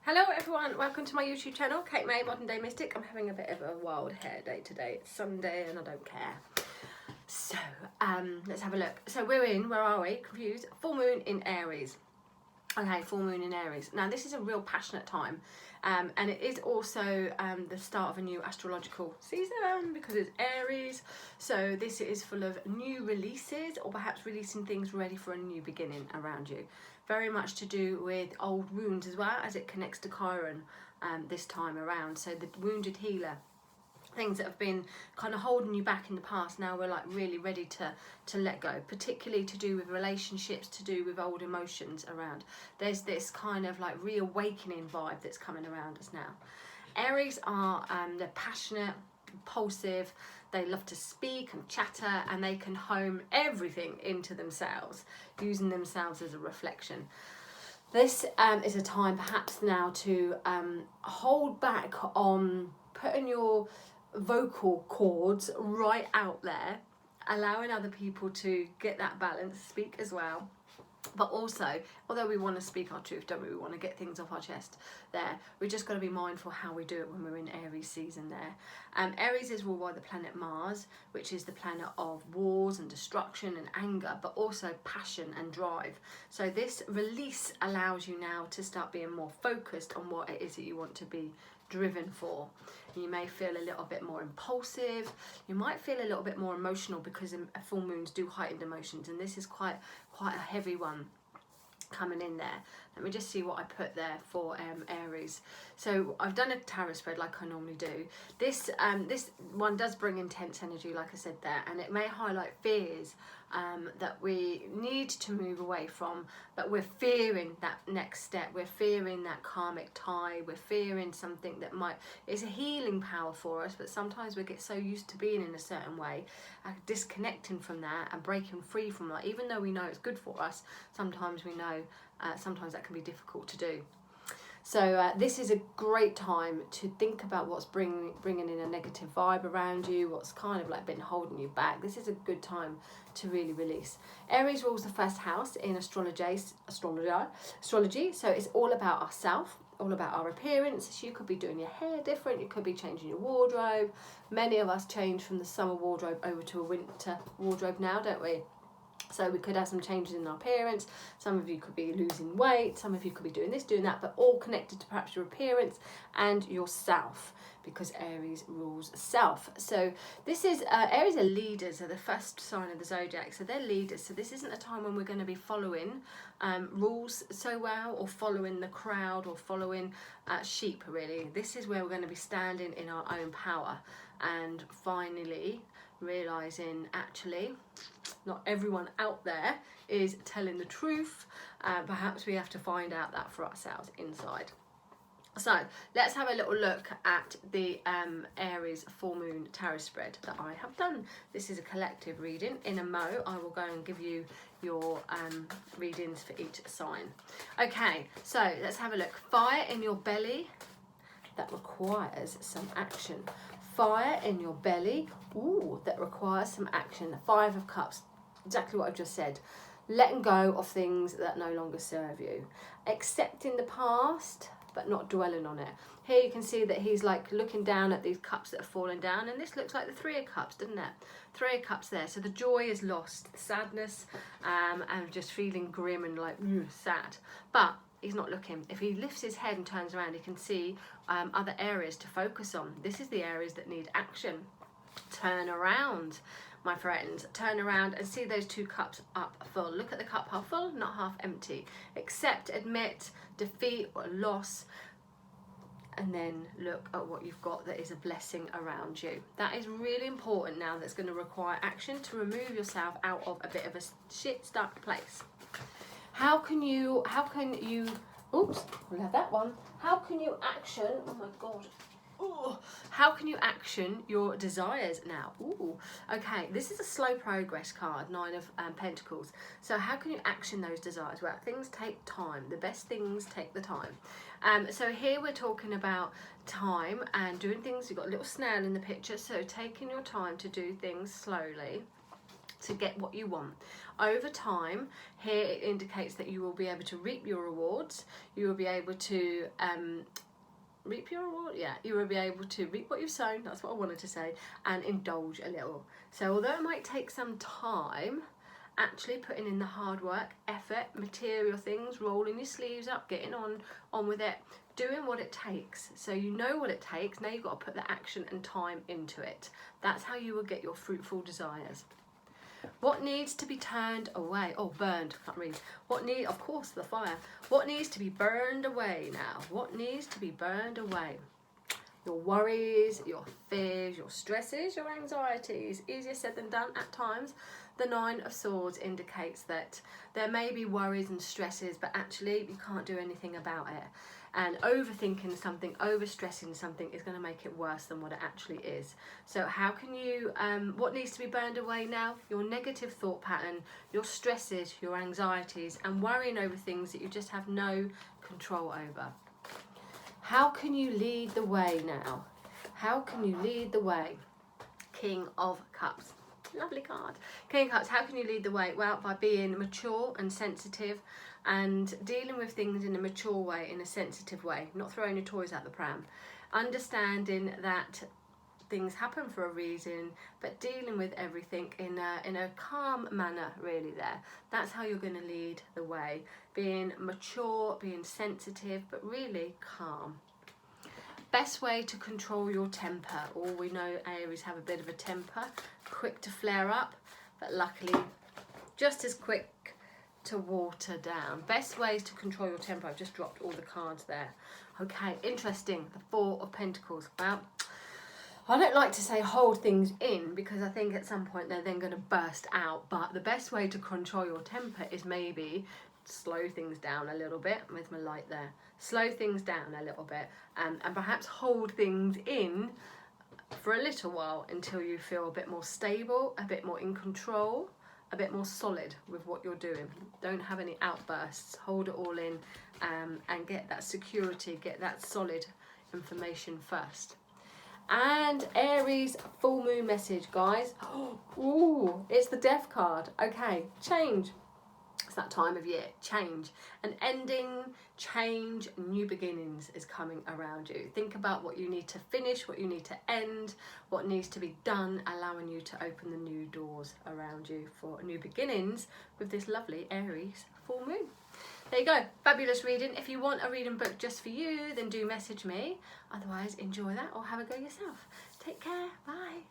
Hello everyone, welcome to my YouTube channel, Kate May, Modern Day Mystic. I'm having a bit of a wild hair day today. It's Sunday and I don't care. So, let's have a look. So where are we? Confused. Full moon in Aries. Okay, full moon in Aries. Now this is a real passionate time, and it is also the start of a new astrological season because it's Aries. So this is full of new releases, or perhaps releasing things ready for a new beginning around you. Very much to do with old wounds as well, as it connects to Chiron this time around. So the wounded healer, things that have been kind of holding you back in the past, now we're like really ready to let go, particularly to do with relationships, to do with old emotions around. There's this kind of like reawakening vibe that's coming around us now. Aries are they're passionate, impulsive, they love to speak and chatter, and they can home everything into themselves, using themselves as a reflection. This is a time perhaps now to hold back on putting your vocal cords right out there, allowing other people to get that balance, speak as well. But also, although we want to speak our truth, don't we? We want to get things off our chest there. We just got to be mindful how we do it when we're in Aries season there. Aries is ruled by the planet Mars, which is the planet of wars and destruction and anger, but also passion and drive. So this release allows you now to start being more focused on what it is that you want to be driven for. You may feel a little bit more impulsive, you might feel a little bit more emotional, because full moons do heightened emotions, and this is quite a heavy one coming in there. Let me just see what I put there for Aries. So I've done a tarot spread like I normally do. This one does bring intense energy, like I said there, and it may highlight fears that we need to move away from, but we're fearing that next step, we're fearing that karmic tie, we're fearing something that is a healing power for us, but sometimes we get so used to being in a certain way, disconnecting from that and breaking free from that. Even though we know it's good for us, sometimes we know sometimes that can be difficult to do. So this is a great time to think about what's bringing in a negative vibe around you, what's kind of like been holding you back. This is a good time to really release. Aries rules the first house in astrology. So it's all about ourselves, all about our appearance. So you could be doing your hair different, you could be changing your wardrobe. Many of us change from the summer wardrobe over to a winter wardrobe now, don't we? So we could have some changes in our appearance. Some of you could be losing weight, some of you could be doing this, doing that, but all connected to perhaps your appearance and yourself, because Aries rules self. So this is, Aries are leaders, they're the first sign of the zodiac, so they're leaders. So this isn't a time when we're going to be following rules so well, or following the crowd, or following sheep really. This is where we're going to be standing in our own power and finally realising actually not everyone out there is telling the truth. Perhaps we have to find out that for ourselves inside. So let's have a little look at the Aries full moon tarot spread that I have done. This is a collective reading. In a mo I will go and give you your readings for each sign. Okay, so let's have a look. Fire in your belly, that requires some action. Fire in your belly, that requires some action. The 5 of Cups, exactly what I've just said. Letting go of things that no longer serve you. Accepting the past, but not dwelling on it. Here you can see that he's like looking down at these cups that are falling down, and this looks like the 3 of Cups, doesn't it? 3 of Cups there. So the joy is lost, the sadness, and just feeling grim and like sad. But he's not looking. If he lifts his head and turns around, he can see other areas to focus on. This is the areas that need action. Turn around, my friends. Turn around and see those 2 cups up full. Look at the cup half full, not half empty. Accept, admit, defeat or loss, and then look at what you've got that is a blessing around you. That is really important now. That's going to require action to remove yourself out of a bit of a shit stuck place. How can you, oops, we'll have that one. How can you action, oh my God. Ooh, how can you action your desires now? Ooh, okay, this is a slow progress card, 9 of Pentacles. So how can you action those desires? Well, things take time. The best things take the time. So here we're talking about time and doing things. You've got a little snail in the picture, so taking your time to do things slowly. to get what you want. Over time, here it indicates that you will be able to reap your rewards. You will be able to reap your reward, yeah, you will be able to reap what you've sown, that's what I wanted to say, and indulge a little. So although it might take some time, actually putting in the hard work, effort, material things, rolling your sleeves up, getting on with it, doing what it takes. So you know what it takes, now you've got to put the action and time into it. That's how you will get your fruitful desires. What needs to be turned away? Oh, burned, can't read. Of course, the fire. What needs to be burned away now? What needs to be burned away? Your worries, your fears, your stresses, your anxieties. Easier said than done at times. The 9 of Swords indicates that there may be worries and stresses, but actually you can't do anything about it. And overthinking something, overstressing something is going to make it worse than what it actually is. So how can you, what needs to be burned away now? Your negative thought pattern, your stresses, your anxieties, and worrying over things that you just have no control over. How can you lead the way now? How can you lead the way? King of Cups. Lovely card. King of Cups, how can you lead the way? Well, by being mature and sensitive and dealing with things in a mature way, in a sensitive way, not throwing your toys out the pram. Understanding that things happen for a reason, but dealing with everything in a calm manner, really there. That's how you're going to lead the way. Being mature, being sensitive, but really calm. Best way to control your temper. All we know Aries have a bit of a temper, quick to flare up, but luckily just as quick to water down. Best ways to control your temper. I've just dropped all the cards there. Okay, interesting. The 4 of Pentacles. Well, I don't like to say hold things in because I think at some point they're then going to burst out. But the best way to control your temper is maybe slow things down a little bit. With my light there. Slow things down a little bit and perhaps hold things in for a little while until you feel a bit more stable, a bit more in control, a bit more solid with what you're doing. Don't have any outbursts. Hold it all in and get that security, get that solid information first. And Aries full moon message, guys. Ooh, it's the Death card. Okay, change. It's that time of year. Change. An ending, change, new beginnings is coming around you. Think about what you need to finish, what you need to end, what needs to be done, allowing you to open the new doors around you for new beginnings with this lovely Aries full moon. There you go, fabulous reading. If you want a reading book just for you, then do message me. Otherwise, enjoy that or have a go yourself. Take care, bye.